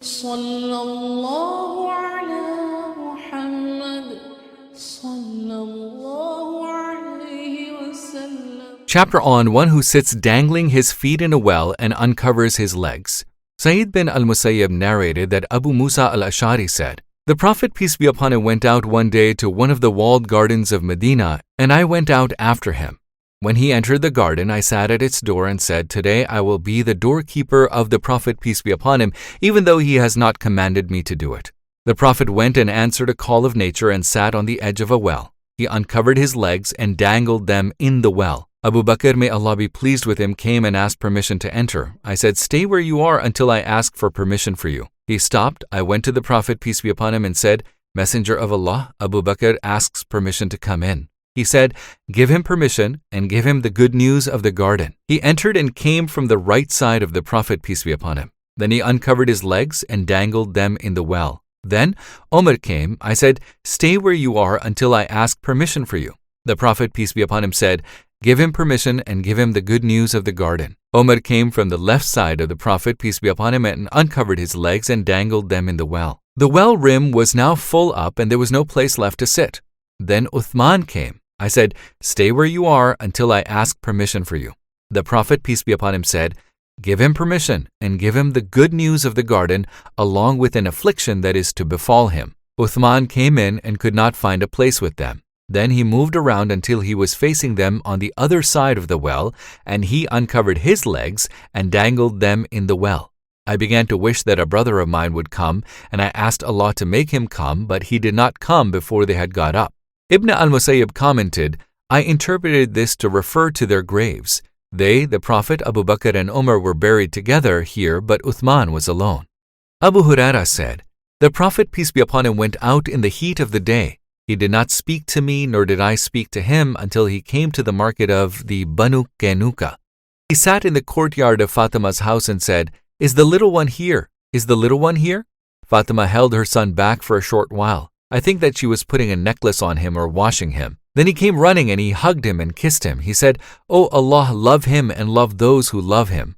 Sallallahu ala Muhammad Sallallahu alayhi wasallam. Chapter on one who sits dangling his feet in a well and uncovers his legs. Sa'id bin al-Musayyib narrated that Abu Musa al-Ash'ari said, "The Prophet, peace be upon him, went out one day to one of the walled gardens of Medina, and I went out after him. When he entered the garden, I sat at its door and said, 'Today I will be the doorkeeper of the Prophet, peace be upon him, even though he has not commanded me to do it.' The Prophet went and answered a call of nature and sat on the edge of a well. He uncovered his legs and dangled them in the well. Abu Bakr, may Allah be pleased with him, came and asked permission to enter. I said, 'Stay where you are until I ask for permission for you.' He stopped. I went to the Prophet, peace be upon him, and said, 'Messenger of Allah, Abu Bakr asks permission to come in.' He said, 'Give him permission and give him the good news of the garden.' He entered and came from the right side of the Prophet, peace be upon him. Then he uncovered his legs and dangled them in the well. Then Umar came. I said, 'Stay where you are until I ask permission for you.' The Prophet, peace be upon him, said, 'Give him permission and give him the good news of the garden.' Umar came from the left side of the Prophet, peace be upon him, and uncovered his legs and dangled them in the well. The well rim was now full up and there was no place left to sit. Then Uthman came. I said, 'Stay where you are until I ask permission for you.' The Prophet, peace be upon him, said, 'Give him permission and give him the good news of the garden along with an affliction that is to befall him.' Uthman came in and could not find a place with them. Then he moved around until he was facing them on the other side of the well, and he uncovered his legs and dangled them in the well. I began to wish that a brother of mine would come, and I asked Allah to make him come, but he did not come before they had got up." Ibn al-Musayyib commented, "I interpreted this to refer to their graves. They, the Prophet, Abu Bakr and Umar were buried together here, but Uthman was alone." Abu Hurairah said, "The Prophet, peace be upon him, went out in the heat of the day. He did not speak to me, nor did I speak to him until he came to the market of the Banu Qainuqa. He sat in the courtyard of Fatima's house and said, 'Is the little one here? Is the little one here?' Fatima held her son back for a short while. I think that she was putting a necklace on him or washing him. Then he came running and he hugged him and kissed him. He said, 'O Allah, love him and love those who love him.'